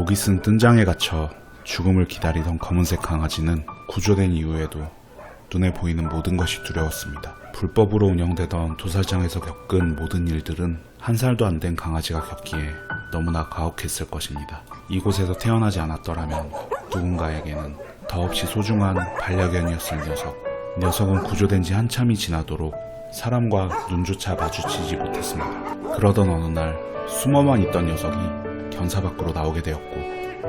목이 쓴 뜬장에 갇혀 죽음을 기다리던 검은색 강아지는 구조된 이후에도 눈에 보이는 모든 것이 두려웠습니다. 불법으로 운영되던 도살장에서 겪은 모든 일들은 한 살도 안 된 강아지가 겪기에 너무나 가혹했을 것입니다. 이곳에서 태어나지 않았더라면 누군가에게는 더없이 소중한 반려견이었을 녀석. 녀석은 구조된 지 한참이 지나도록 사람과 눈조차 마주치지 못했습니다. 그러던 어느 날 숨어만 있던 녀석이 견사 밖으로 나오게 되었고,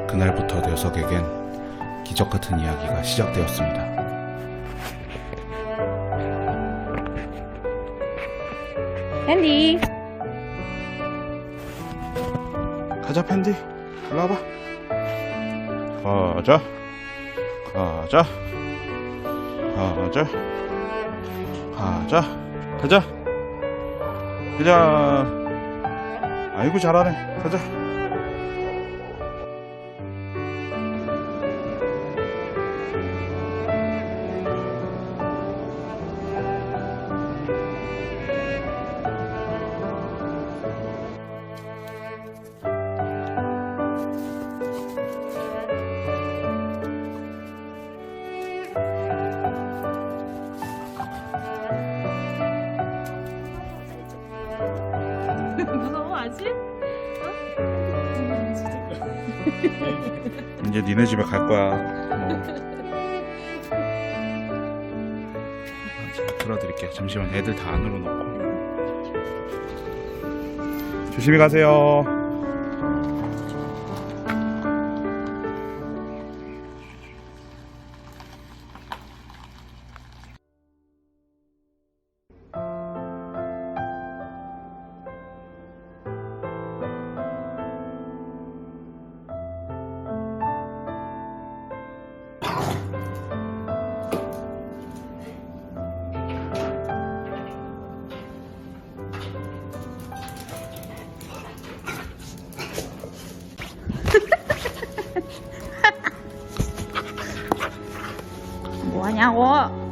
그날부터 녀석에겐 기적 같은 이야기가 시작되었습니다. 앤디, 가자 팬디, 일로 와봐. 가자 가자 가자 가자 가자 가자. 아이고 잘하네. 가자. 무서워 아직? 이제 니네 집에 갈 거야. 제가 들어드릴게요. 잠시만, 애들 다 안으로 넣고. 조심히 가세요. 뭐하냐고?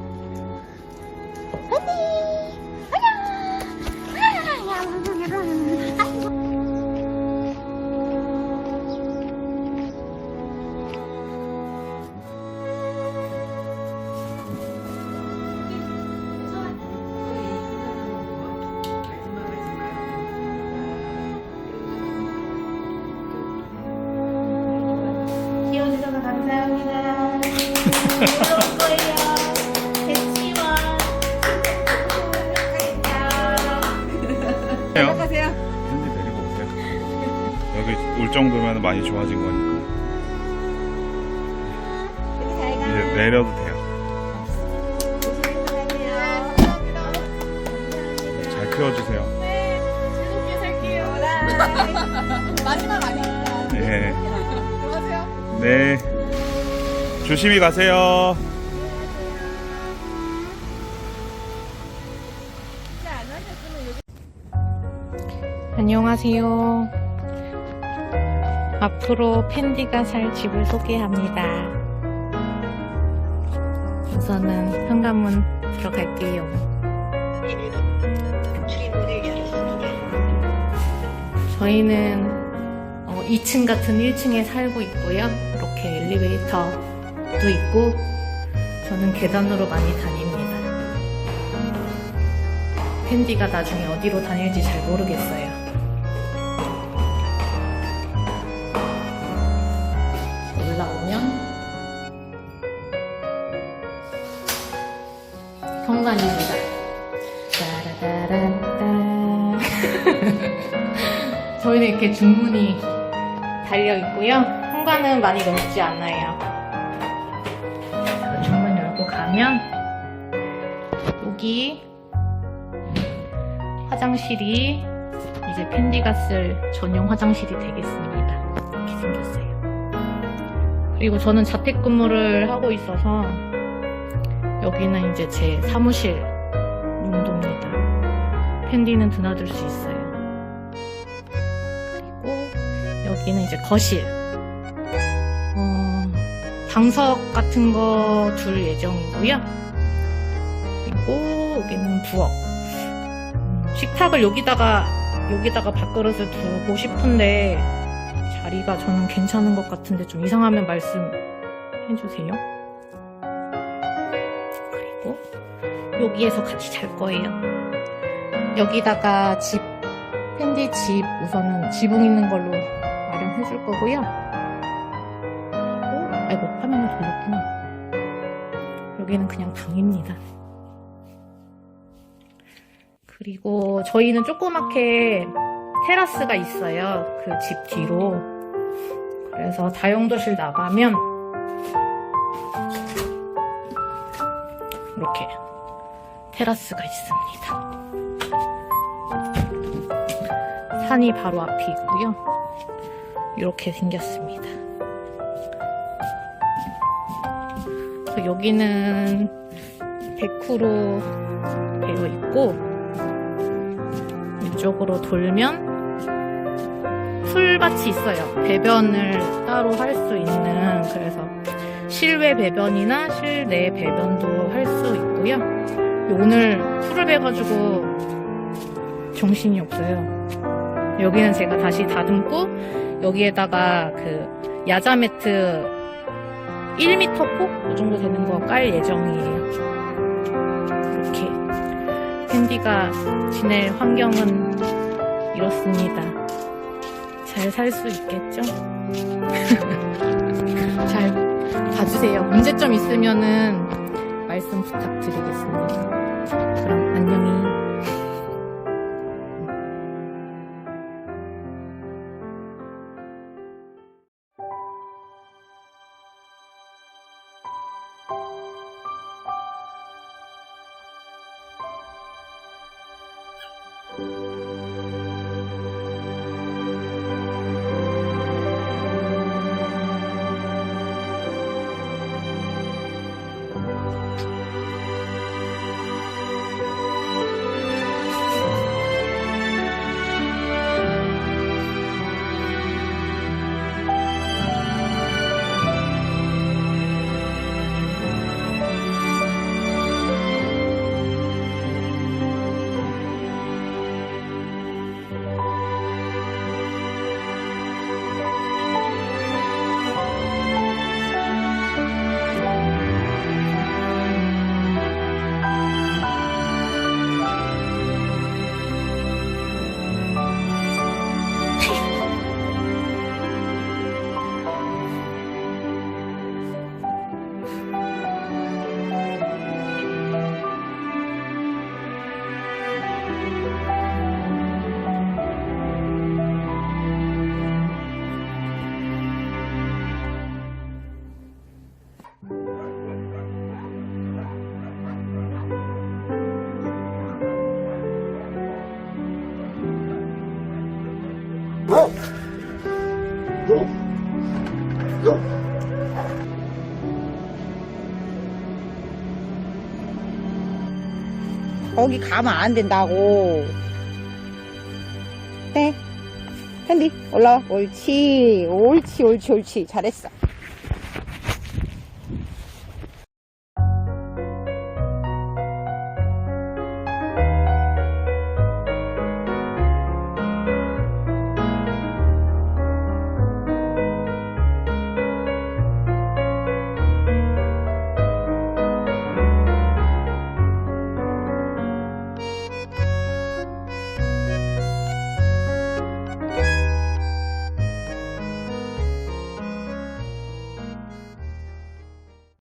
키워주셔서 감사합니다. 부러울 거예요. 대치원. 행복하세요. 팬디 데리고 오세요. 여기 올 정도면 많이 좋아진 거니까. 이제 내려도 돼요. 잘 키워주세요. 네, 즐겁게 살게요. 마지막 아니니까. 네. 들어가세요. 네. 조심히 가세요. 안녕하세요. 앞으로 팬디가 살 집을 소개합니다. 우선은 현관문 들어갈게요. 저희는 2층 같은 1층에 살고 있고요. 이렇게 엘리베이터도 있고, 저는 계단으로 많이 다닙니다. 팬디가 나중에 어디로 다닐지 잘 모르겠어요. 올라오면 현관입니다. 따라따란따. 저희는 이렇게 중문이 달려있고요. 현관은 많이 넓지 않아요. 중문 열고 가면 여기 화장실이 이제 팬디가 쓸 전용 화장실이 되겠습니다. 이렇게 생겼어요. 그리고 저는 자택근무를 하고 있어서 여기는 이제 제 사무실 용도입니다. 팬디는 드나들 수 있어요. 그리고 여기는 이제 거실. 방석 같은 거 둘 예정이고요. 그리고 여기는 부엌. 식탁을 여기다가 밥그릇을 두고 싶은데 자리가 저는 괜찮은 것 같은데 좀 이상하면 말씀해주세요. 그리고 여기에서 같이 잘 거예요. 여기다가 팬디 집 우선은 지붕 있는 걸로 마련해 줄 거고요. 그리고 아이고 화면을 돌렸구나. 여기는 그냥 방입니다. 그리고 저희는 조그맣게 테라스가 있어요. 그 집 뒤로. 그래서 다용도실 나가면 이렇게 테라스가 있습니다. 산이 바로 앞에 있고요. 이렇게 생겼습니다. 그래서 여기는 데크로 되어 있고 이쪽으로 돌면 풀밭이 있어요. 배변을 따로 할 수 있는, 그래서 실외 배변이나 실내 배변도 할 수 있고요. 오늘 풀을 베가지고 정신이 없어요. 여기는 제가 다시 다듬고 여기에다가 그 야자 매트 1m 폭? 이 정도 되는 거 깔 예정이에요. 이렇게 팬디가 지낼 환경은 이렇습니다. 잘 살 수 있겠죠? 잘 봐주세요. 문제점 있으면은 말씀 부탁드리겠습니다. 그럼 안녕히. 거기 가면 안 된다고. 네. 캔디 올라와. 옳지 옳지 옳지 옳지 잘했어.